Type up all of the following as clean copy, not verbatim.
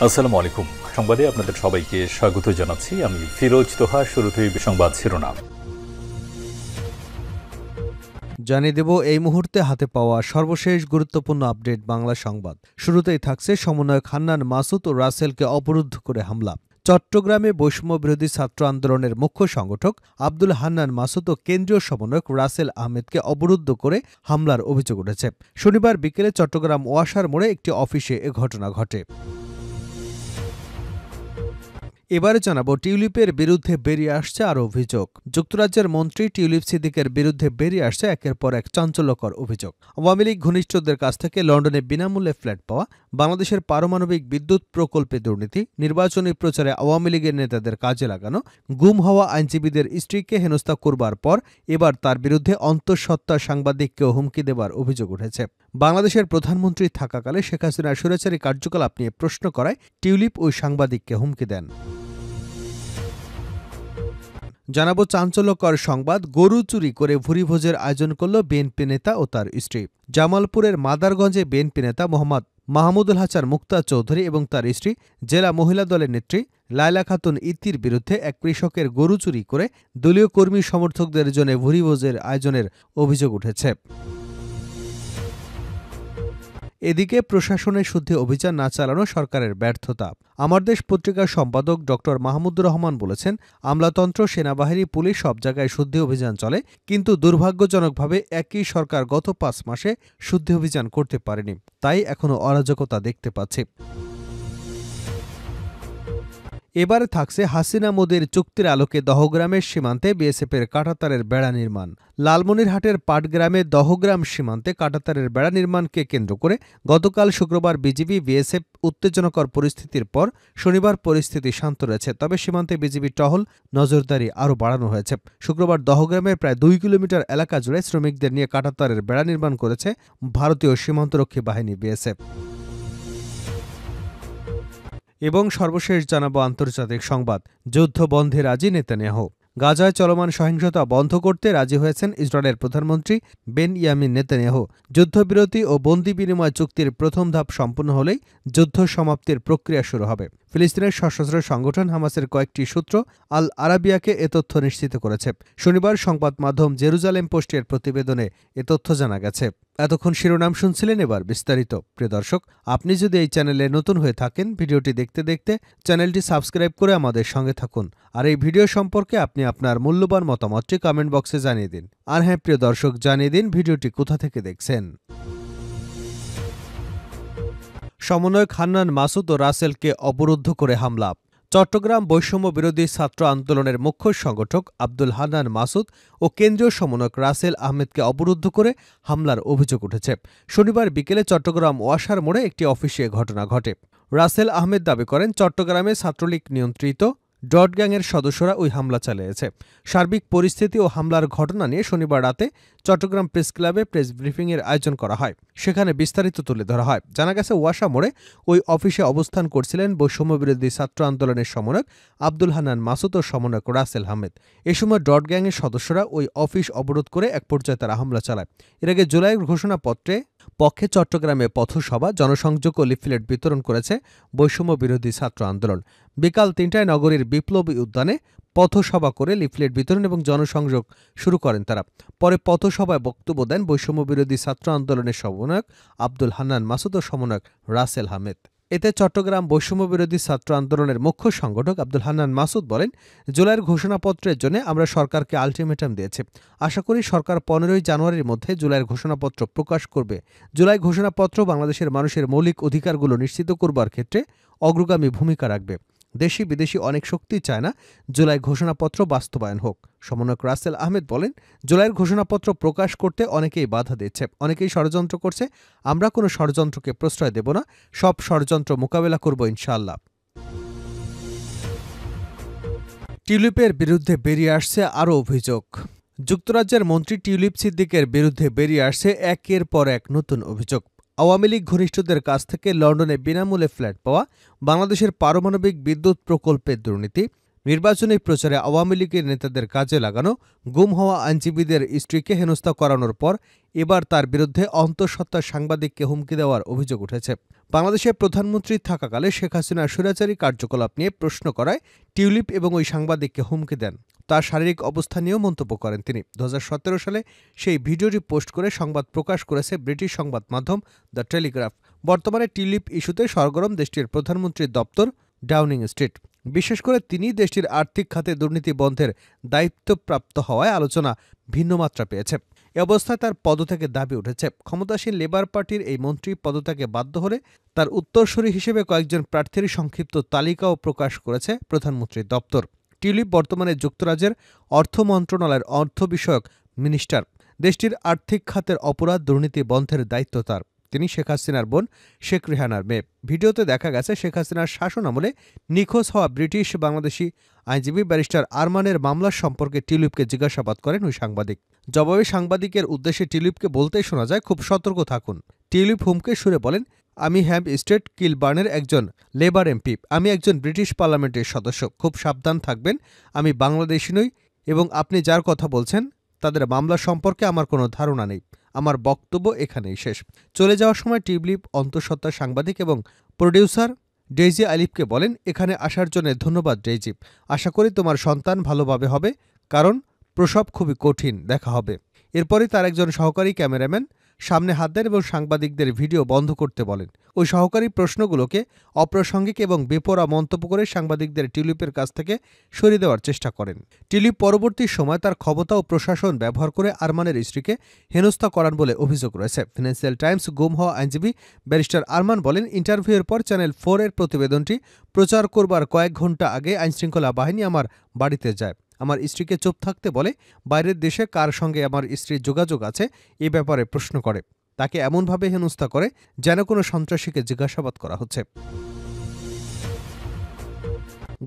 আসসালামু আলাইকুম। সংবাদে আপনাদের সবাইকে স্বাগত জানাচ্ছি। আমি ফিরোজ তোহা। শুরুতেই সংবাদ শিরোনাম জানিয়ে দেব এই মুহূর্তে হাতে পাওয়া সর্বশেষ গুরুত্বপূর্ণ আপডেট বাংলা সংবাদ। শুরুতেই থাকছে সমন্বয়ক হান্নান মাসুদ ও রাসেলকে অবরুদ্ধ করে হামলা। চট্টগ্রামে বৈষম্য বিরোধী ছাত্র আন্দোলনের মুখ্য সংগঠক আব্দুল হান্নান মাসুদ ও কেন্দ্রীয় সমন্বয়ক রাসেল আহমেদকে অবরুদ্ধ করে হামলার অভিযোগ উঠেছে। শনিবার বিকেলে চট্টগ্রাম ওয়াসার মোড়ে একটি অফিসে এ ঘটনা ঘটে। এবারে জানাবো টিউলিপের বিরুদ্ধে বেরিয়ে আসছে আরও অভিযোগ। যুক্তরাজ্যের মন্ত্রী টিউলিপ সিদ্দিকের বিরুদ্ধে বেরিয়ে আসছে একের পর এক চাঞ্চল্যকর অভিযোগ। আওয়ামী লীগ ঘনিষ্ঠদের কাছ থেকে লন্ডনে বিনামূল্যে ফ্ল্যাট পাওয়া, বাংলাদেশের পারমাণবিক বিদ্যুৎ প্রকল্পে দুর্নীতি, নির্বাচনী প্রচারে আওয়ামী লীগের নেতাদের কাজে লাগানো, গুম হওয়া আইনজীবীদের স্ত্রীকে হেনস্থা করবার পর এবার তার বিরুদ্ধে অন্তঃসত্ত্বা সাংবাদিককেও হুমকি দেবার অভিযোগ উঠেছে। বাংলাদেশের প্রধানমন্ত্রী থাকাকালে শেখ হাসিনার স্বৈরাচারী কার্যকলাপ নিয়ে প্রশ্ন করায় টিউলিপ ওই সাংবাদিককে হুমকি দেন। জানাবো চাঞ্চল্যকর সংবাদ, গরু চুরি করে ভুরিভোজের আয়োজন করল বিএনপি নেতা ও তার স্ত্রী। জামালপুরের মাদারগঞ্জে বিএনপি নেতা মোহাম্মদ মাহমুদুল হাসান মুক্তা চৌধুরী এবং তার স্ত্রী জেলা মহিলা দলের নেত্রী লায়লা খাতুন ইতির বিরুদ্ধে এক কৃষকের গরু চুরি করে দলীয় কর্মী সমর্থকদের জন্য ভুরিভোজের আয়োজনের অভিযোগ উঠেছে। এদিকে প্রশাসনের শুদ্ধি অভিযান না চালানো সরকারের ব্যর্থতা। আমার দেশ পত্রিকার সম্পাদক ড মাহমুদুর রহমান বলেছেন, আমলাতন্ত্র, সেনাবাহিনী, পুলিশ সব জায়গায় শুদ্ধি অভিযান চলে, কিন্তু দুর্ভাগ্যজনকভাবে একই সরকার গত ৫ মাসে শুদ্ধি অভিযান করতে পারেনি। তাই এখনও অরাজকতা দেখতে পাচ্ছি। এবারে থাকছে হাসিনা মোদির চুক্তির আলোকে দহগ্রামের সীমান্তে বিএসএফের কাঁটাতারের বেড়া নির্মাণ। লালমনিরহাটের পাটগ্রামে দহগ্রাম সীমান্তে কাঁটাতারের বেড়া নির্মাণকে কেন্দ্র করে গতকাল শুক্রবার বিজিবি বিএসএফ উত্তেজনাকর পরিস্থিতির পর শনিবার পরিস্থিতি শান্ত রয়েছে। তবে সীমান্তে বিজিবি টহল, নজরদারি আরও বাড়ানো হয়েছে। শুক্রবার দহগ্রামের প্রায় ২ কিলোমিটার এলাকা জুড়ে শ্রমিকদের নিয়ে কাঁটাতারের বেড়া নির্মাণ করেছে ভারতীয় সীমান্তরক্ষী বাহিনী বিএসএফ। এবং সর্বশেষ জানাবো আন্তর্জাতিক সংবাদ, যুদ্ধ বন্ধে রাজি নেতানিয়াহু। গাজায় চলমান সহিংসতা বন্ধ করতে রাজি হয়েছেন ইসরায়েলের প্রধানমন্ত্রী বেনয়ামিন নেতানিয়াহু। যুদ্ধবিরতি ও বন্দি বিনিময় চুক্তির প্রথম ধাপ সম্পূর্ণ হলেই যুদ্ধ সমাপ্তির প্রক্রিয়া শুরু হবে। ফিলিস্তিনের সশস্ত্র সংগঠন হামাসের কয়েকটি সূত্র আল আরাবিয়াকে এ তথ্য নিশ্চিত করেছে। শনিবার সংবাদ মাধ্যম জেরুজালেম পোস্টের প্রতিবেদনে এ তথ্য জানা গেছে। এতক্ষণ শিরোনাম শুনছিলেন, এবার বিস্তারিত। প্রিয় দর্শক, আপনি যদি এই চ্যানেলে নতুন হয়ে থাকেন, ভিডিওটি দেখতে দেখতে চ্যানেলটি সাবস্ক্রাইব করে আমাদের সঙ্গে থাকুন। আর এই ভিডিও সম্পর্কে আপনি আপনার মূল্যবান মতামতটি কমেন্ট বক্সে জানিয়ে দিন। আর হ্যাঁ প্রিয় দর্শক, জানিয়ে দিন ভিডিওটি কোথা থেকে দেখছেন। সমন্বয়ক হান্নান মাসুদ ও রাসেলকে অবরুদ্ধ করে হামলা। চট্টগ্রাম বৈষম্য বিরোধী ছাত্র আন্দোলনের মুখ্য সংগঠক আব্দুল হান্নান মাসুদ ও কেন্দ্রীয় সমন্বয়ক রাসেল আহমেদকে অবরুদ্ধ করে হামলার অভিযোগ উঠেছে। শনিবার বিকেলে চট্টগ্রাম ওয়াসার মোড়ে একটি অফিসে ঘটনা ঘটে। রাসেল আহমেদ দাবি করেন, চট্টগ্রামে ছাত্রলীগ নিয়ন্ত্রিত ডট গ্যাংয়ের সদস্যরা ওই হামলা চালিয়েছে। সার্বিক পরিস্থিতি ও হামলার ঘটনা নিয়ে শনিবার রাতে চট্টগ্রাম প্রেস ক্লাবে প্রেস ব্রিফিংয়ের আয়োজন করা হয়। সেখানে বিস্তারিত তুলে ধরা হয়। জানা গেছে, ওয়াসা মোড়ে ওই অফিসে অবস্থান করছিলেন বৈষম্যবিরোধী ছাত্র আন্দোলনের সমন্বয়ক আব্দুল হান্নান মাসুদ ও সমন্বয়ক রাসেল আহমেদ। এ সময় ডট গ্যাংয়ের সদস্যরা ওই অফিস অবরোধ করে এক পর্যায়ে তারা হামলা চালায়। এর আগে জুলাইয়ের ঘোষণাপত্রে পক্ষে চট্টগ্রামে পথসভা, জনসংযোগ ও লিফলেট বিতরণ করেছে বৈষম্য বিরোধী ছাত্র আন্দোলন। বিকাল ৩টায় নগরীর বিপ্লবী উদ্যানে পথসভা করে লিফলেট বিতরণ এবং জনসংযোগ শুরু করেন তারা। পরে পথসভায় বক্তব্য দেন বৈষম্য বিরোধী ছাত্র আন্দোলনের সমন্বয়ক আব্দুল হান্নান মাসুদ ও সমন্বয়ক রাসেল আহমেদ। এতে চট্টগ্রাম বৈষম্য বিরোধী ছাত্র আন্দোলনের মুখ্য সংগঠক আব্দুল হান্নান মাসুদ বলেন, জুলাইয়ের ঘোষণাপত্রের জন্য আমরা সরকারকে আলটিমেটাম দিয়েছি। আশা করি সরকার ১৫ই জানুয়ারির মধ্যে জুলাইয়ের ঘোষণাপত্র প্রকাশ করবে। জুলাই ঘোষণাপত্র বাংলাদেশের মানুষের মৌলিক অধিকারগুলো নিশ্চিত করবার ক্ষেত্রে অগ্রগামী ভূমিকা রাখবে। দেশি বিদেশি অনেক শক্তি চায় না জুলাই ঘোষণাপত্র বাস্তবায়ন হোক। সমন্বয়ক রাসেল আহমেদ বলেন, জুলাইয়ের ঘোষণাপত্র প্রকাশ করতে অনেকেই বাধা দিচ্ছে, অনেকেই ষড়যন্ত্র করছে। আমরা কোনো ষড়যন্ত্রকে প্রশ্রয় দেব না, সব ষড়যন্ত্র মোকাবেলা করব ইনশাআল্লাহ। টিউলিপের বিরুদ্ধে বেরিয়ে আসছে আরও অভিযোগ। যুক্তরাজ্যের মন্ত্রী টিউলিপ সিদ্দিকের বিরুদ্ধে বেরিয়ে আসছে একের পর এক নতুন অভিযোগ। আওয়ামী লীগ ঘনিষ্ঠদের কাছ থেকে লন্ডনে বিনামূল্যে ফ্ল্যাট পাওয়া, বাংলাদেশের পারমাণবিক বিদ্যুৎ প্রকল্পের দুর্নীতি, নির্বাচনী প্রচারে আওয়ামী লীগের নেতাদের কাজে লাগানো গুম হওয়া আইনজীবীদের স্ত্রীকে হেনস্থা করানোর পর এবার তার বিরুদ্ধে অন্তঃসত্ত্বা সাংবাদিককে হুমকি দেওয়ার অভিযোগ উঠেছে। বাংলাদেশের প্রধানমন্ত্রী থাকাকালে শেখ হাসিনার স্বৈরাচারী কার্যকলাপ নিয়ে প্রশ্ন করায় টিউলিপ এবং ওই সাংবাদিককে হুমকি দেন। তার শারীরিক অবস্থা নিয়েও মন্তব্য করেন তিনি। 2017 সালে সেই ভিডিওটি পোস্ট করে সংবাদ প্রকাশ করেছে ব্রিটিশ সংবাদ মাধ্যম দ্য টেলিগ্রাফ। বর্তমানে টিউলিপ ইস্যুতে সরগরম দেশটির প্রধানমন্ত্রীর দপ্তর ডাউনিং স্ট্রিট। বিশেষ করে তিনি দেশটির আর্থিক খাতে দুর্নীতি বন্ধের দায়িত্বপ্রাপ্ত হওয়ায় আলোচনা ভিন্ন মাত্রা পেয়েছে। এ অবস্থায় তার পদত্যাগের দাবি উঠেছে। ক্ষমতাসীন লেবার পার্টির এই মন্ত্রী পদত্যাগে বাধ্য হলে তার উত্তরসূরি হিসেবে কয়েকজন প্রার্থীর সংক্ষিপ্ত তালিকাও প্রকাশ করেছে প্রধানমন্ত্রীর দপ্তর। টিউলিপ বর্তমানে যুক্তরাজ্যের অর্থ মন্ত্রণালয়ের অর্থ বিষয়ক মিনিস্টার। দেশটির আর্থিক খাতের অপরাধ দুর্নীতি বন্ধের দায়িত্ব তার। তিনি শেখ হাসিনার বোন শেখ রেহানার মেয়ে। ভিডিওতে দেখা গেছে শেখ হাসিনার শাসন আমলে নিখোঁজ হওয়া ব্রিটিশ বাংলাদেশি আইনজীবী ব্যারিস্টার আরমানের মামলার সম্পর্কে টিউলিপকে জিজ্ঞাসাবাদ করেন ওই সাংবাদিক। জবাবে সাংবাদিকের উদ্দেশ্যে টিউলিপকে বলতেই শোনা যায়, খুব সতর্ক থাকুন। টিউলিপ হুমকে সুরে বলেন, আমি হ্যাম্প স্টেট কিলবার্নের একজন লেবার এমপি, আমি একজন ব্রিটিশ পার্লামেন্টের সদস্য, খুব সাবধান থাকবেন। আমি বাংলাদেশি নই এবং আপনি যার কথা বলছেন তাদের মামলা সম্পর্কে আমার কোনো ধারণা নেই। আমার বক্তব্য এখানেই শেষ। চলে যাওয়ার সময় টিউলিপ অন্তঃসত্ত্বা সাংবাদিক এবং প্রডিউসার ডেইজি আলিফকে বলেন, এখানে আসার জন্য ধন্যবাদ ডেইজি। আশা করি তোমার সন্তান ভালোভাবে হবে, কারণ প্রসব খুবই কঠিন। দেখা হবে। এরপরই তার একজন সহকারী ক্যামেরাম্যান সামনে হাত দেন এবং সাংবাদিকদের ভিডিও বন্ধ করতে বলেন। ওই সহকারী প্রশ্নগুলোকে অপ্রাসঙ্গিক এবং বেপরোয়া মন্তব্য করে সাংবাদিকদের টিউলিপের কাছ থেকে সরিয়ে দেওয়ার চেষ্টা করেন। টিউলিপ পরবর্তী সময় তার ক্ষমতা ও প্রশাসন ব্যবহার করে আরমানের স্ত্রীকে হেনস্থা করান বলে অভিযোগ রয়েছে। ফিনান্সিয়াল টাইমস গুম হওয়া আইনজীবী ব্যারিস্টার আরমান বলেন, ইন্টারভিউয়ের পর চ্যানেল 4 এর প্রতিবেদনটি প্রচার করবার কয়েক ঘণ্টা আগে আইনশৃঙ্খলা বাহিনী আমার বাড়িতে যায়। আমার স্ত্রীকে চুপ থাকতে বলে, বাইরের দেশে কার সঙ্গে আমার স্ত্রীর যোগাযোগ আছে এ ব্যাপারে প্রশ্ন করে। তাকে এমনভাবে হেনস্থা করে যেন কোনো সন্ত্রাসীকে জিজ্ঞাসাবাদ করা হচ্ছে।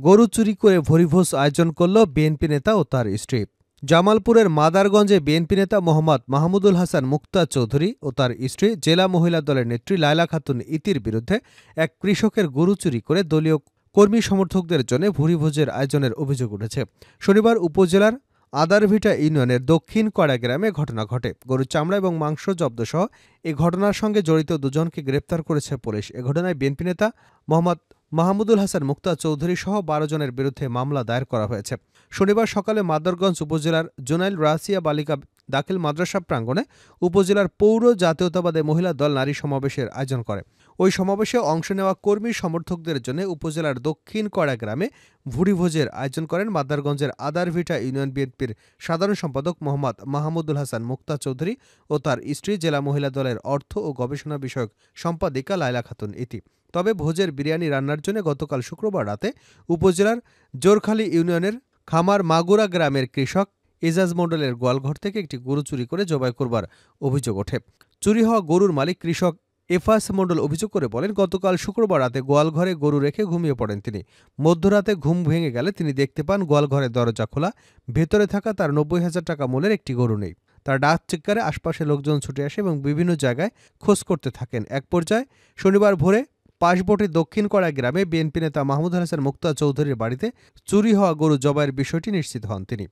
গরু চুরি করে ভরিভোজ আয়োজন করল বিএনপি নেতা ও তার স্ত্রী। জামালপুরের মাদারগঞ্জে বিএনপি নেতা মোহাম্মদ মাহমুদুল হাসান মুক্তা চৌধুরী ও তার স্ত্রী জেলা মহিলা দলের নেত্রী লায়লা খাতুন ইতির বিরুদ্ধে এক কৃষকের গরু চুরি করে দলীয় কর্মী সমর্থকদের জন্য ভুরিভোজের আয়োজনের অভিযোগ উঠেছে। শনিবার উপজেলার আদারভিটা ইউনিয়নের দক্ষিণ কড়া গ্রামে ঘটনা ঘটে। গরুর চামড়া এবং মাংস জব্দসহ এই ঘটনার সঙ্গে জড়িত দুজনকে গ্রেপ্তার করেছে পুলিশ। এ ঘটনায় বিএনপি নেতা মোহাম্মদ মাহমুদুল হাসান মুক্তা চৌধুরী সহ 12 জনের বিরুদ্ধে মামলা দায়ের করা হয়েছে। শনিবার সকালে মাদারগঞ্জ উপজেলার জোনাইল রাসিয়া বালিকা দাখিল মাদ্রাসা প্রাঙ্গণে উপজেলার পৌর জাতীয়তাবাদী মহিলা দল নারী সমাবেশের আয়োজন করে। ওই সমাবেশে অংশ নেওয়া কর্মী সমর্থকদের জন্য উপজেলার দক্ষিণ কড়া গ্রামে ভুরিভোজের আয়োজন করেন মাদারগঞ্জের আদারভিটা ইউনিয়ন বিএনপির সাধারণ সম্পাদক মোহাম্মদ মাহমুদুল হাসান মুক্তা চৌধুরী ও তার স্ত্রী জেলা মহিলা দলের অর্থ ও গবেষণা বিষয়ক সম্পাদিকা লায়লা খাতুন ইতি। তবে ভোজের বিরিয়ানি রান্নার জন্য গতকাল শুক্রবার রাতে উপজেলার জোরখালী ইউনিয়নের খামার মাগুরা গ্রামের কৃষক এজাজ মণ্ডলের গোয়ালঘর থেকে একটি গরু চুরি করে জবাই করবার অভিযোগ ওঠে। চুরি হওয়া গরুর মালিক কৃষক এফাস মণ্ডল অভিযোগ করে বলেন, গতকাল শুক্রবার রাতে গোয়ালঘরে গরু রেখে ঘুমিয়ে পড়েন তিনি। মধ্যরাতে ঘুম ভেঙে গেলে তিনি দেখতে পান গোয়ালঘরের দরজা খোলা, ভেতরে থাকা তার 90,000 টাকা মূল্যের একটি গরু নেই। তার ডাক চিৎকারে আশপাশে লোকজন ছুটে আসে এবং বিভিন্ন জায়গায় খোঁজ করতে থাকেন। এক পর্যায়ে শনিবার ভোরে পাশবটের দক্ষিণ কড়া গ্রামে বিএনপি নেতা মাহমুদুল হাসান মুক্তা চৌধুরীর বাড়িতে চুরি হওয়া গরু জবাইয়ের বিষয়টি নিশ্চিত হন তিনি।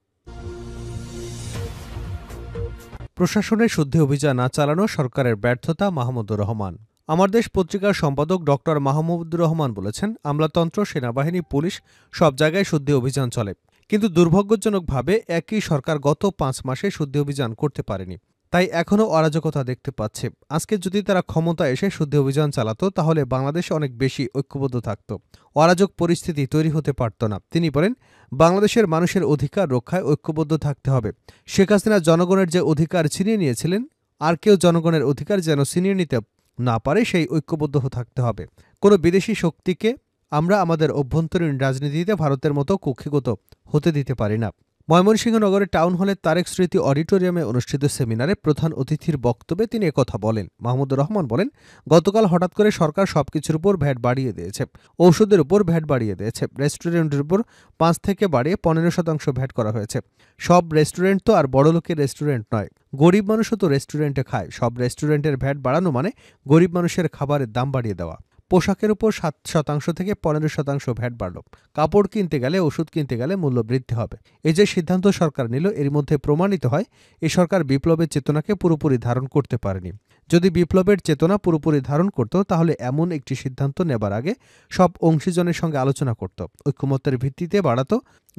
প্রশাসনের শুদ্ধি অভিযান না চালানো সরকারের ব্যর্থতা, মাহমুদুর রহমান। আমার দেশ পত্রিকার সম্পাদক ডক্টর মাহমুদুর রহমান বলেছেন, আমলাতন্ত্র, সেনাবাহিনী, পুলিশ সব জায়গায় শুদ্ধি অভিযান চলে, কিন্তু দুর্ভাগ্যজনকভাবে একই সরকার গত 5 মাসে শুদ্ধি অভিযান করতে পারেনি। তাই এখনও অরাজকতা দেখতে পাচ্ছে। আজকে যদি তারা ক্ষমতা এসে শুদ্ধি অভিযান চালাতো তাহলে বাংলাদেশ অনেক বেশি ঐক্যবদ্ধ থাকত, অরাজক পরিস্থিতি তৈরি হতে পারত না। তিনি বলেন, বাংলাদেশের মানুষের অধিকার রক্ষায় ঐক্যবদ্ধ থাকতে হবে। শেখ হাসিনা জনগণের যে অধিকার ছিনিয়ে নিয়েছিলেন, আর কেউ জনগণের অধিকার যেন ছিনিয়ে নিতে না পারে, সেই ঐক্যবদ্ধ থাকতে হবে। কোনো বিদেশি শক্তিকে আমরা আমাদের অভ্যন্তরীণ রাজনীতিতে ভারতের মতো কক্ষিগত হতে দিতে পারি না। ময়মনসিংহ নগরের টাউন হলের তারেক স্মৃতি অডিটোরিয়ামে অনুষ্ঠিত সেমিনারে প্রধান অতিথির বক্তব্যে তিনি একথা বলেন। মাহমুদুর রহমান বলেন, গতকাল হঠাৎ করে সরকার সবকিছুর উপর ভ্যাট বাড়িয়ে দিয়েছে। ঔষধের উপর ভ্যাট বাড়িয়ে দিয়েছে। রেস্টুরেন্টের উপর 5 থেকে বাড়িয়ে 15% ভ্যাট করা হয়েছে। সব রেস্টুরেন্ট তো আর বড়লোকের রেস্টুরেন্ট নয়, গরিব মানুষও তো রেস্টুরেন্টে খায়। সব রেস্টুরেন্টের ভ্যাট বাড়ানো মানে গরিব মানুষের খাবারের দাম বাড়িয়ে দেওয়া। পোশাকের উপর 7% থেকে 15% ভ্যাট বাড়ল। কাপড় কিনতে গেলে, ওষুধ কিনতে গেলে মূল্য বৃদ্ধি হবে। এই যে সিদ্ধান্ত সরকার নিল, এর মধ্যে প্রমাণিত হয় এই সরকার বিপ্লবের চেতনাকে পুরোপুরি ধারণ করতে পারেনি। যদি বিপ্লবের চেতনা পুরোপুরি ধারণ করত, তাহলে এমন একটি সিদ্ধান্ত নেবার আগে সব অংশীজনের সঙ্গে আলোচনা করত, ঐকমত্যের ভিত্তিতে বাড়াত,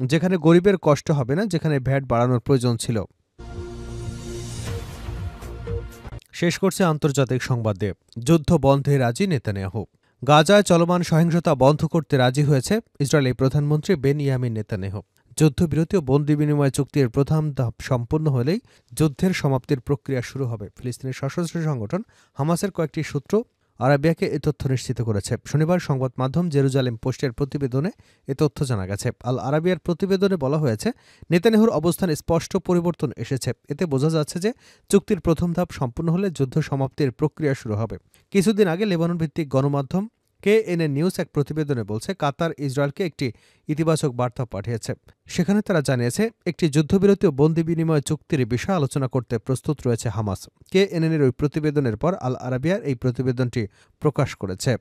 যেখানে গরিবের কষ্ট হবে না, যেখানে ভ্যাট বাড়ানোর প্রয়োজন ছিল। শেষ করছে আন্তর্জাতিক সংবাদ দিয়ে। যুদ্ধ বন্ধে রাজি নেতানিয়াহু। গাজায় চলমান সহিংসতা বন্ধ করতে রাজি হয়েছে ইসরায়েলি প্রধানমন্ত্রী বেনিয়ামিন নেতানিয়াহু। যুদ্ধবিরতি ও বন্দি বিনিময় চুক্তির প্রথম ধাপ সম্পন্ন হলেই যুদ্ধের সমাপ্তির প্রক্রিয়া শুরু হবে। ফিলিস্তিনের সশস্ত্র সংগঠন হামাসের কয়েকটি সূত্র আরাবিয়াকে এ তথ্য নিশ্চিত করেছে। শনিবার সংবাদ মাধ্যম জেরুজালেম পোস্টের প্রতিবেদনে এ তথ্য জানা গেছে। আল আরাবিয়ার প্রতিবেদনে বলা হয়েছে, নেতানিয়াহুর অবস্থানে স্পষ্ট পরিবর্তন এসেছে। এতে বোঝা যাচ্ছে যে চুক্তির প্রথম ধাপ সম্পূর্ণ হলে যুদ্ধ সমাপ্তির প্রক্রিয়া শুরু হবে। কিছুদিন আগে লেবানন ভিত্তিক গণমাধ্যম KNN নিউজ এক প্রতিবেদনে বলছে, কাতার ইসরায়েলকে একটি ইতিবাচক বার্তা পাঠিয়েছে। সেখানে তারা জানিয়েছে, একটি যুদ্ধবিরতি ও বন্দি বিনিময় চুক্তির বিষয়ে আলোচনা করতে প্রস্তুত রয়েছে হামাস। KNN-এর ওই প্রতিবেদনের পর আল আরাবিয়ার এই প্রতিবেদনটি প্রকাশ করেছে।